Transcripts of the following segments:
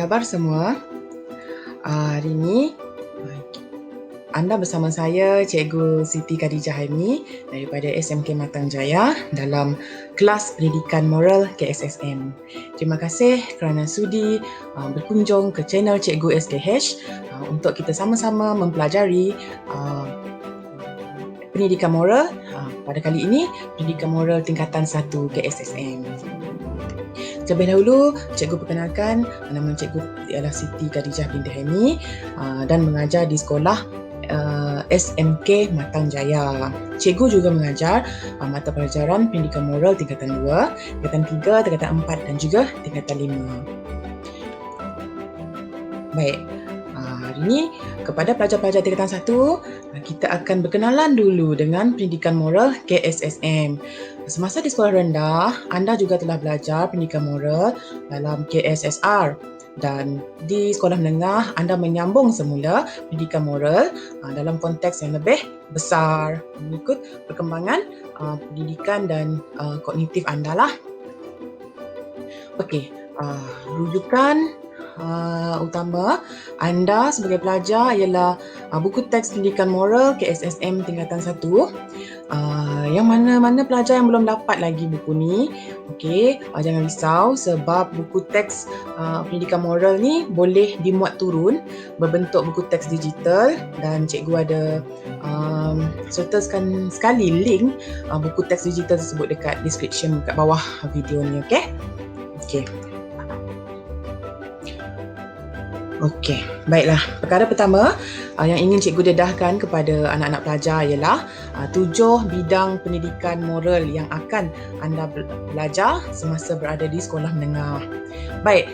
khabar semua? Hari ini anda bersama saya, Cikgu Siti Khadijah Haimi daripada SMK Matang Jaya dalam kelas Pendidikan Moral KSSM. Terima kasih kerana sudi berkunjung ke channel Cikgu SKH untuk kita sama-sama mempelajari pendidikan moral. Pada kali ini, pendidikan moral tingkatan 1 KSSM. Terlebih dahulu, cikgu perkenalkan, nama cikgu ialah Siti Khadijah binti Haimi dan mengajar di sekolah SMK Matang Jaya. Cikgu juga mengajar mata pelajaran pendidikan moral tingkatan 2, tingkatan 3, tingkatan 4 dan juga tingkatan 5. Baik, hari ini kepada pelajar-pelajar tingkatan 1, kita akan berkenalan dulu dengan pendidikan moral KSSM. Semasa di sekolah rendah, anda juga telah belajar pendidikan moral dalam KSSR. Dan di sekolah menengah, anda menyambung semula pendidikan moral dalam konteks yang lebih besar mengikut perkembangan pendidikan dan kognitif anda lah. Okey, rujukan utama anda sebagai pelajar ialah buku teks pendidikan moral KSSM tingkatan 1. Yang mana-mana pelajar yang belum dapat lagi buku ni, okey, jangan risau sebab buku teks pendidikan moral ni boleh dimuat turun berbentuk buku teks digital dan cikgu ada sertakan sekali link buku teks digital tersebut dekat description kat bawah video ni, okey? Okey. Okey, baiklah. Perkara pertama yang ingin cikgu dedahkan kepada anak-anak pelajar ialah 7 bidang pendidikan moral yang akan anda belajar semasa berada di sekolah menengah. Baik,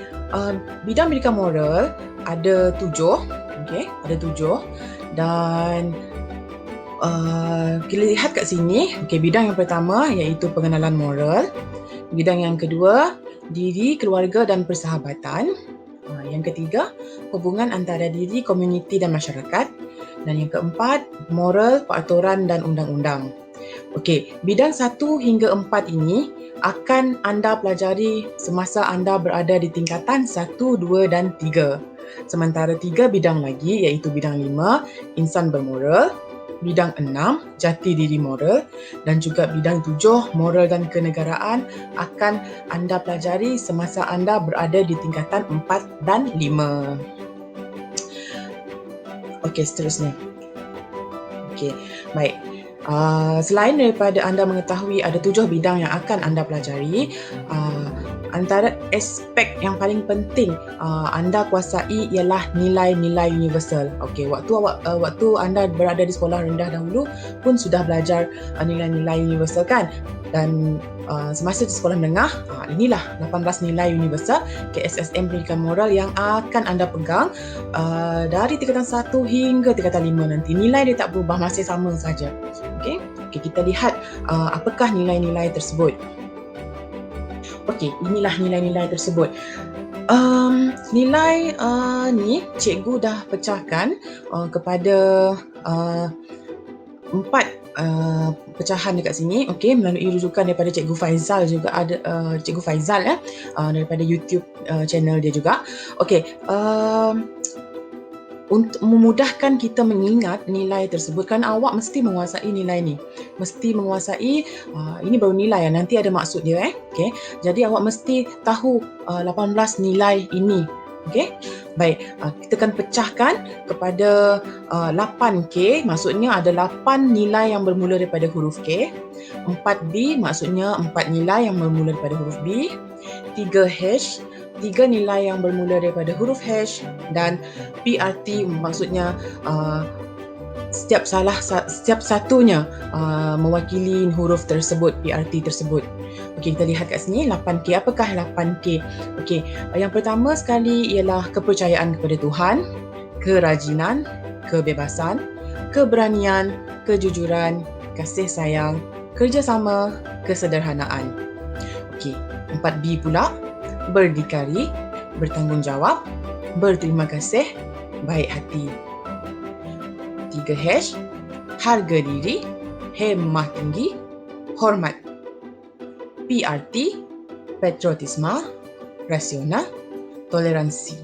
bidang pendidikan moral ada 7, okey, ada 7 dan kita lihat kat sini, okey, bidang yang pertama iaitu pengenalan moral. Bidang yang kedua, diri, keluarga dan persahabatan. Yang ketiga, hubungan antara diri, komuniti dan masyarakat. Dan yang keempat, moral, peraturan dan undang-undang. Okey, bidang 1 hingga 4 ini akan anda pelajari semasa anda berada di tingkatan 1, 2 dan 3. Sementara 3 bidang lagi iaitu bidang 5, insan bermoral, bidang 6, jati diri moral dan juga bidang 7, moral dan kenegaraan akan anda pelajari semasa anda berada di tingkatan 4 dan 5. Okey, seterusnya. Okey, baik. Selain daripada anda mengetahui ada 7 bidang yang akan anda pelajari, antara aspek yang paling penting anda kuasai ialah nilai-nilai universal. Okey, waktu anda berada di sekolah rendah dahulu pun sudah belajar nilai-nilai universal kan? Dan semasa di sekolah menengah, inilah 18 nilai universal KSSM pendidikan moral yang akan anda pegang dari tingkatan 1 hingga tingkatan 5 nanti. Nilai dia tak berubah, masih sama saja. Okey, kita lihat apakah nilai-nilai tersebut. Okey, inilah nilai-nilai tersebut. Nilai ni cikgu dah pecahkan kepada 4 pecahan dekat sini, okey, melalui rujukan daripada Cikgu Faizal juga ada Cikgu Faizal daripada YouTube channel dia juga. Okey, untuk memudahkan kita mengingat nilai tersebut kan awak mesti menguasai nilai ni. Mesti menguasai ini baru nilai nanti ada maksud dia okey. Jadi awak mesti tahu 18 nilai ini. Okey. Baik, kita akan pecahkan kepada 8K, maksudnya ada 8 nilai yang bermula daripada huruf K. 4B maksudnya 4 nilai yang bermula daripada huruf B. 3H, 3 nilai yang bermula daripada huruf H dan PRT maksudnya setiap satunya mewakili huruf tersebut, PRT tersebut. Okey, kita lihat kat sini 8K. Apakah 8K? Okey, yang pertama sekali ialah kepercayaan kepada Tuhan, kerajinan, kebebasan, keberanian, kejujuran, kasih sayang, kerjasama, kesederhanaan. Okey, 4B pula, berdikari, bertanggungjawab, berterima kasih, baik hati. 3H, harga diri, hemah tinggi, hormat. PRT, patriotisme, rasional, toleransi.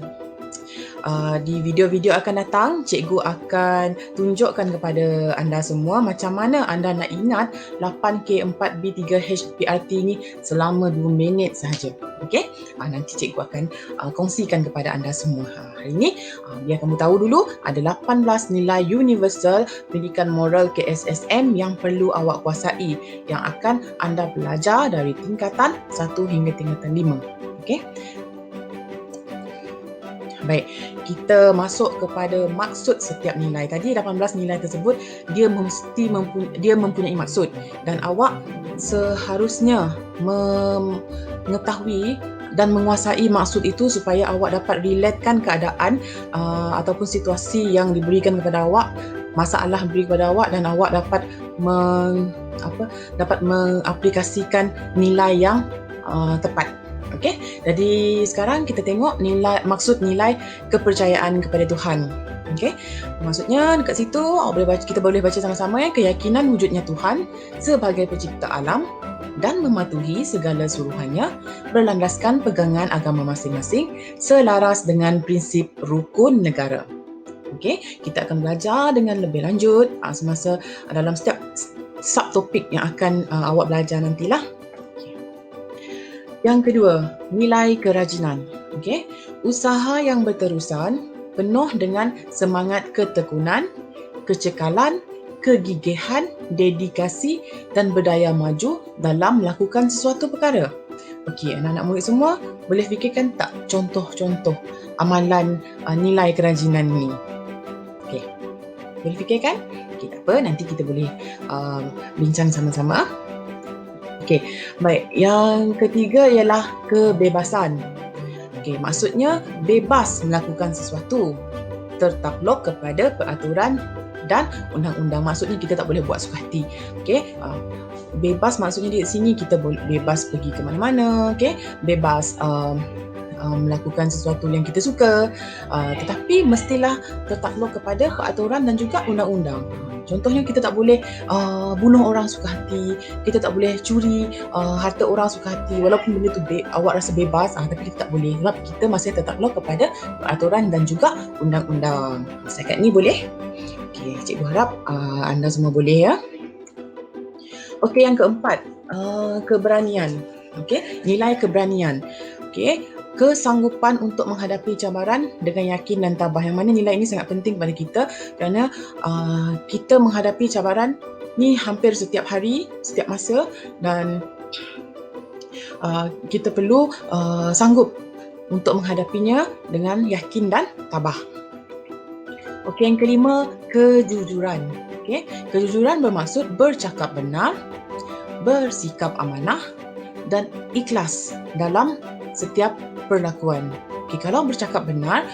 di video-video akan datang, cikgu akan tunjukkan kepada anda semua macam mana anda nak ingat 8K4B3H PRT ni selama 2 minit sahaja. Okey, nanti cikgu akan kongsikan kepada anda semua. Hari ini biar kamu tahu dulu ada 18 nilai universal pendidikan moral KSSM yang perlu awak kuasai yang akan anda belajar dari tingkatan 1 hingga tingkatan 5. Okey. Baik, kita masuk kepada maksud setiap nilai. Tadi 18 nilai tersebut dia mempunyai maksud dan awak seharusnya mengetahui dan menguasai maksud itu supaya awak dapat relatekan keadaan ataupun situasi yang diberikan kepada awak, masalah diberi kepada awak dan awak dapat mengaplikasikan nilai yang tepat. Okey, jadi sekarang kita tengok maksud nilai kepercayaan kepada Tuhan. Okey, maksudnya dekat situ kita boleh baca sama-sama keyakinan wujudnya Tuhan sebagai pencipta alam dan mematuhi segala suruhannya berlandaskan pegangan agama masing-masing selaras dengan prinsip rukun negara. Okey, kita akan belajar dengan lebih lanjut semasa dalam setiap subtopik yang akan awak belajar nantilah. Yang kedua, nilai kerajinan. Okey, usaha yang berterusan penuh dengan semangat ketekunan, kecekalan, kegigihan, dedikasi dan berdaya maju dalam melakukan sesuatu perkara. Okey, anak-anak murid semua boleh fikirkan tak contoh-contoh amalan nilai kerajinan ni? Okey, boleh fikirkan? Okey, tak apa, nanti kita boleh bincang sama-sama. Okey, baik. Yang ketiga ialah kebebasan. Okey, maksudnya bebas melakukan sesuatu, tertakluk kepada peraturan dan undang-undang. Maksudnya kita tak boleh buat suka hati. Okey, bebas maksudnya di sini kita boleh bebas pergi ke mana-mana, okey, bebas melakukan sesuatu yang kita suka, tetapi mestilah tertakluk kepada peraturan dan juga undang-undang. Contohnya kita tak boleh bunuh orang suka hati, kita tak boleh curi harta orang suka hati walaupun benda tu awak rasa bebas, tapi kita tak boleh sebab kita masih tertakluk kepada peraturan dan juga undang-undang. Setakat ni boleh? Okey, cikgu harap anda semua boleh ya. Okey, yang keempat, keberanian. Okey, nilai keberanian. Okey, kesanggupan untuk menghadapi cabaran dengan yakin dan tabah. Yang mana nilai ini sangat penting kepada kita kerana kita menghadapi cabaran ni hampir setiap hari, setiap masa dan kita perlu sanggup untuk menghadapinya dengan yakin dan tabah. Okey, yang kelima, kejujuran. Okey, kejujuran bermaksud bercakap benar, bersikap amanah dan ikhlas dalam setiap perlakuan. Okay, kalau bercakap benar,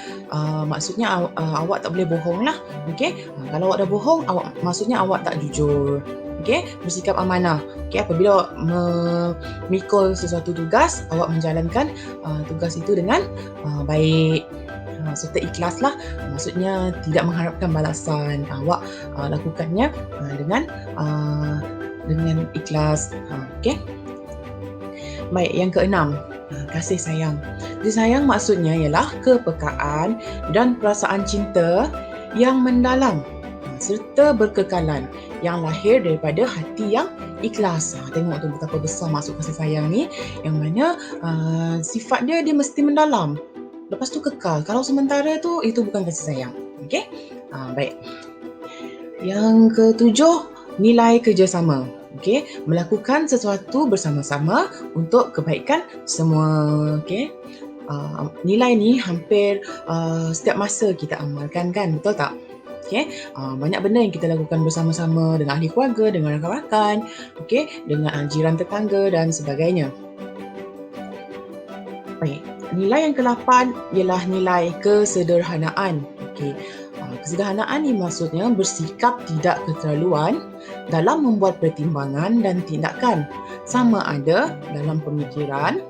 maksudnya awak tak boleh bohong lah. Okay? Kalau awak dah bohong, maksudnya awak tak jujur. Okay? Bersikap amanah. Okay? Apabila awak memikul sesuatu tugas, awak menjalankan tugas itu dengan baik. Serta ikhlas lah. Maksudnya tidak mengharapkan balasan. Awak lakukannya dengan ikhlas. Okay? Baik, yang keenam, kasih sayang. Kasih sayang maksudnya ialah kepekaan dan perasaan cinta yang mendalam serta berkekalan yang lahir daripada hati yang ikhlas. Tengok tu betapa besar maksud kasih sayang ni, yang mana sifat dia mesti mendalam. Lepas tu kekal. Kalau sementara tu, itu bukan kasih sayang. Okey? Baik. Yang ketujuh, nilai kerjasama. Okey, melakukan sesuatu bersama-sama untuk kebaikan semua. Okey, nilai ni hampir setiap masa kita amalkan kan, betul tak? Okey, banyak benda yang kita lakukan bersama-sama dengan ahli keluarga, dengan rakan-rakan, okey, dengan jiran tetangga dan sebagainya. Baik, nilai yang ke-8 ialah nilai kesederhanaan. Okey, kesederhanaan ni maksudnya bersikap tidak keterlaluan dalam membuat pertimbangan dan tindakan, sama ada dalam pemikiran,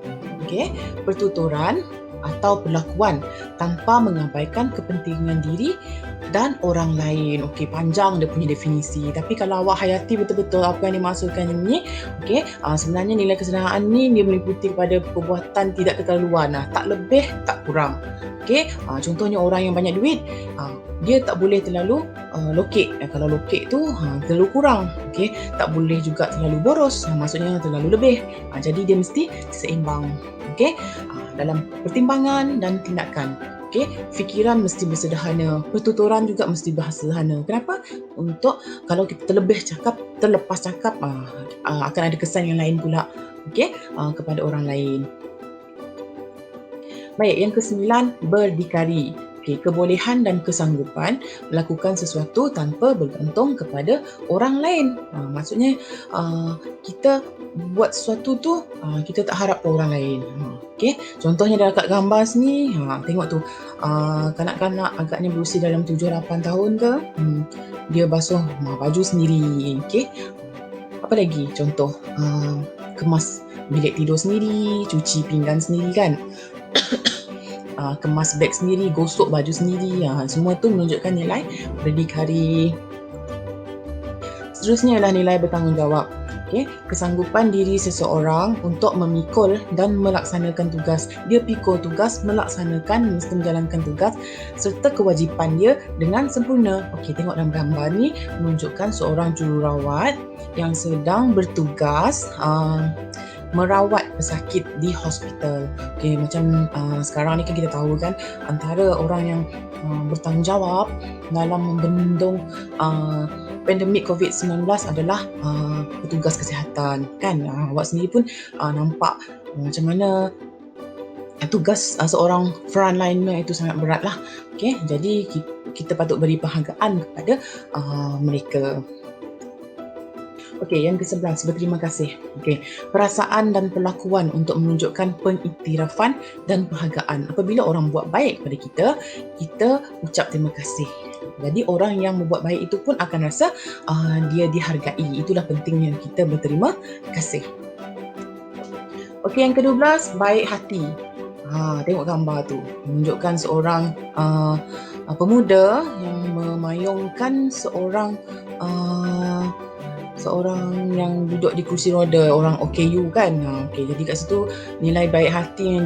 okey, pertuturan atau perlakuan tanpa mengabaikan kepentingan diri dan orang lain. Okey, panjang dia punya definisi. Tapi kalau awak hayati betul-betul apa yang dimaksudkan ini, okey, sebenarnya nilai kesedaran ni dia meliputi kepada perbuatan tidak keterlaluan. Tak lebih, tak kurang. Okey, contohnya orang yang banyak duit, dia tak boleh terlalu lokek. Kalau lokek tu terlalu kurang. Okey, tak boleh juga terlalu boros. Maksudnya terlalu lebih. Jadi dia mesti seimbang. Okey, dalam pertimbangan dan tindakan. Okey, fikiran mesti bersederhana, pertuturan juga mesti bersederhana. Kenapa? Untuk kalau kita terlepas cakap, akan ada kesan yang lain pula. Okey, kepada orang lain. Baik, yang ke-9, berdikari. Okay, kebolehan dan kesanggupan melakukan sesuatu tanpa bergantung kepada orang lain. Maksudnya kita buat sesuatu tu kita tak harap orang lain. Okay, contohnya dekat gambar sini, tengok tu kanak-kanak agaknya berusia dalam 7-8 tahun ke, dia basuh baju sendiri. Okay, apa lagi contoh, kemas bilik tidur sendiri, cuci pinggan sendiri kan. Kemas beg sendiri, gosok baju sendiri. Semua tu menunjukkan nilai berdikari. Seterusnya ialah nilai bertanggungjawab. Okay. Kesanggupan diri seseorang untuk memikul dan melaksanakan tugas. Dia pikul tugas, melaksanakan, mesti menjalankan tugas serta kewajipan dia dengan sempurna. Okay, tengok dalam gambar ni menunjukkan seorang jururawat yang sedang bertugas merawat pesakit di hospital. Okay, macam sekarang ni kan kita tahu kan, antara orang yang bertanggungjawab dalam membendung pandemik COVID-19 adalah petugas kesihatan kan. Awak sendiri pun nampak macam mana tugas seorang frontliner itu sangat berat lah. Okay, jadi kita patut beri penghargaan kepada mereka. Okey, yang ke-11, berterima kasih. Okey, perasaan dan perlakuan untuk menunjukkan pengiktirafan dan penghargaan. Apabila orang buat baik kepada kita, kita ucap terima kasih. Jadi orang yang membuat baik itu pun akan rasa dia dihargai. Itulah pentingnya kita berterima kasih. Okey, yang ke-12, baik hati. Tengok gambar tu, menunjukkan seorang pemuda yang memayungkan seorang yang duduk di kursi roda, orang OKU kan. Okay, jadi kat situ nilai baik hati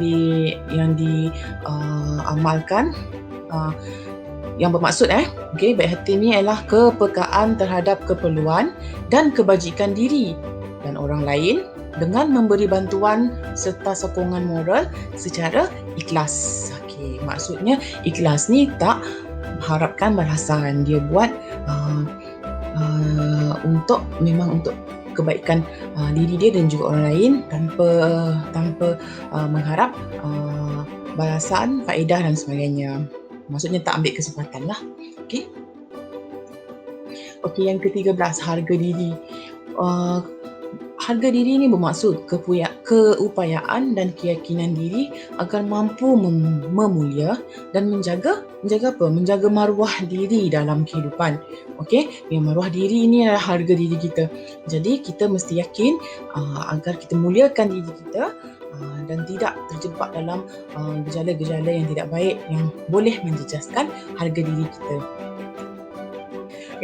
yang diamalkan, yang bermaksud okay, baik hati ni ialah kepekaan terhadap keperluan dan kebajikan diri dan orang lain dengan memberi bantuan serta sokongan moral secara ikhlas. Okay, maksudnya ikhlas ni tak harapkan balasan. Dia buat untuk kebaikan diri dia dan juga orang lain tanpa mengharap balasan, faedah dan sebagainya. Maksudnya tak ambil kesempatan lah. Okey. Okey, yang ke-13, harga diri. Harga diri ini bermaksud keupayaan dan keyakinan diri agar mampu memulia dan menjaga apa? Menjaga maruah diri dalam kehidupan. Okey, maruah diri ini adalah harga diri kita. Jadi kita mesti yakin agar kita muliakan diri kita dan tidak terjebak dalam gejala-gejala yang tidak baik yang boleh menjejaskan harga diri kita.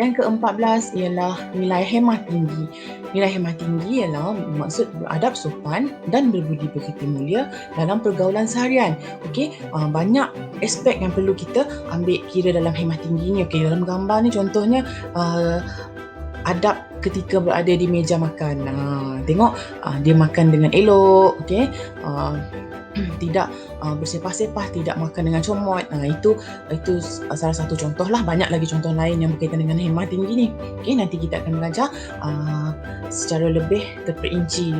Yang ke-14 ialah nilai hemat tinggi. Nilai hemat tinggi ialah maksud beradab sopan dan berbudi pekerti mulia dalam pergaulan seharian. Okey, banyak aspek yang perlu kita ambil kira dalam hemat tinggi ni. Okey, dalam gambar ni contohnya adab ketika berada di meja makan. Tengok dia makan dengan elok, okey. Tidak bersepah-sepah, tidak makan dengan comot. Itu salah satu contoh lah. Banyak lagi contoh lain yang berkaitan dengan hemat tinggi ni. Okay, nanti kita akan belajar secara lebih terperinci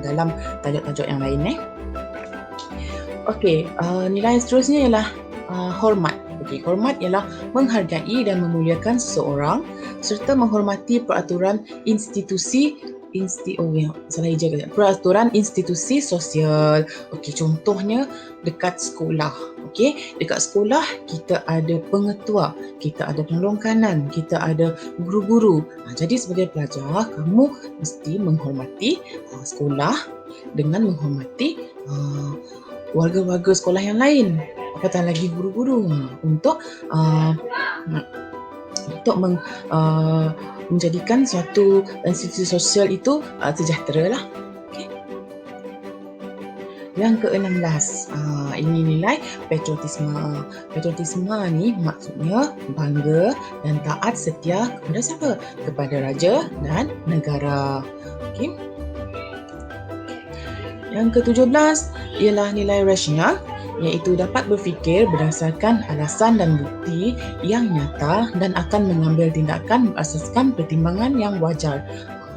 dalam tajuk-tajuk yang lain. Okey, nilai seterusnya ialah hormat. Okey, hormat ialah menghargai dan memuliakan seseorang serta menghormati peraturan peraturan institusi sosial. Okey, contohnya dekat sekolah. Okey, dekat sekolah kita ada pengetua, kita ada penolong kanan, kita ada guru-guru. Jadi sebagai pelajar, kamu mesti menghormati sekolah dengan menghormati warga-warga sekolah yang lain, apatah lagi guru-guru untuk menjadikan suatu institusi sosial itu sejahtera lah. Okay. Yang ke-16, ini nilai patriotisme. Patriotisme ni maksudnya bangga dan taat setia kepada siapa? Kepada raja dan negara. Okay. Yang ke-17 ialah nilai rasional, iaitu dapat berfikir berdasarkan alasan dan bukti yang nyata dan akan mengambil tindakan berasaskan pertimbangan yang wajar.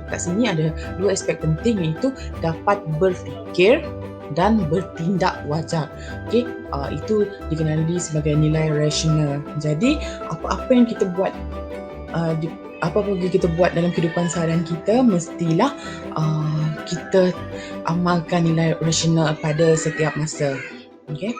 Kat sini ada dua aspek penting, iaitu dapat berfikir dan bertindak wajar. Okey, itu dikenali sebagai nilai rasional. Jadi apa-apa yang kita buat apa-apa kita buat dalam kehidupan seharian kita, mestilah kita amalkan nilai rasional pada setiap masa. Okay.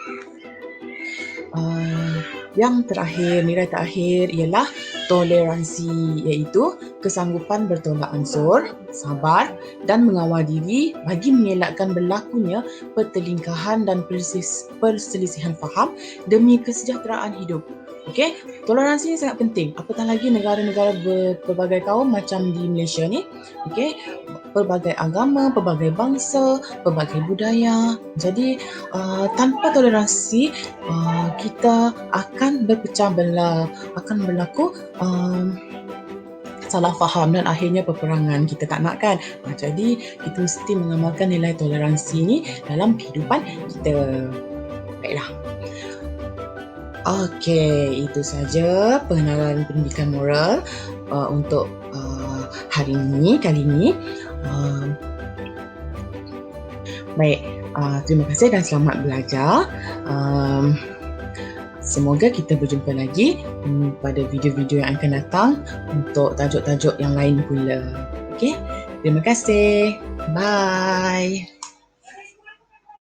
Yang terakhir, nilai terakhir ialah toleransi, iaitu kesanggupan bertolak ansur, sabar dan mengawal diri bagi mengelakkan berlakunya pertelingkahan dan perselisihan faham demi kesejahteraan hidup. Okey, toleransi ini sangat penting. Apatah lagi negara-negara berbagai kaum macam di Malaysia ni, okey, pelbagai agama, pelbagai bangsa, pelbagai budaya. Jadi tanpa toleransi kita akan berpecah belah, akan berlaku salah faham dan akhirnya peperangan. Kita tak nak kan? Jadi kita mesti mengamalkan nilai toleransi ni dalam kehidupan kita. Baiklah. Okey, itu saja pengenalan pendidikan moral untuk kali ini. Baik, terima kasih dan selamat belajar. Semoga kita berjumpa lagi pada video-video yang akan datang untuk tajuk-tajuk yang lain pula. Okey, terima kasih. Bye.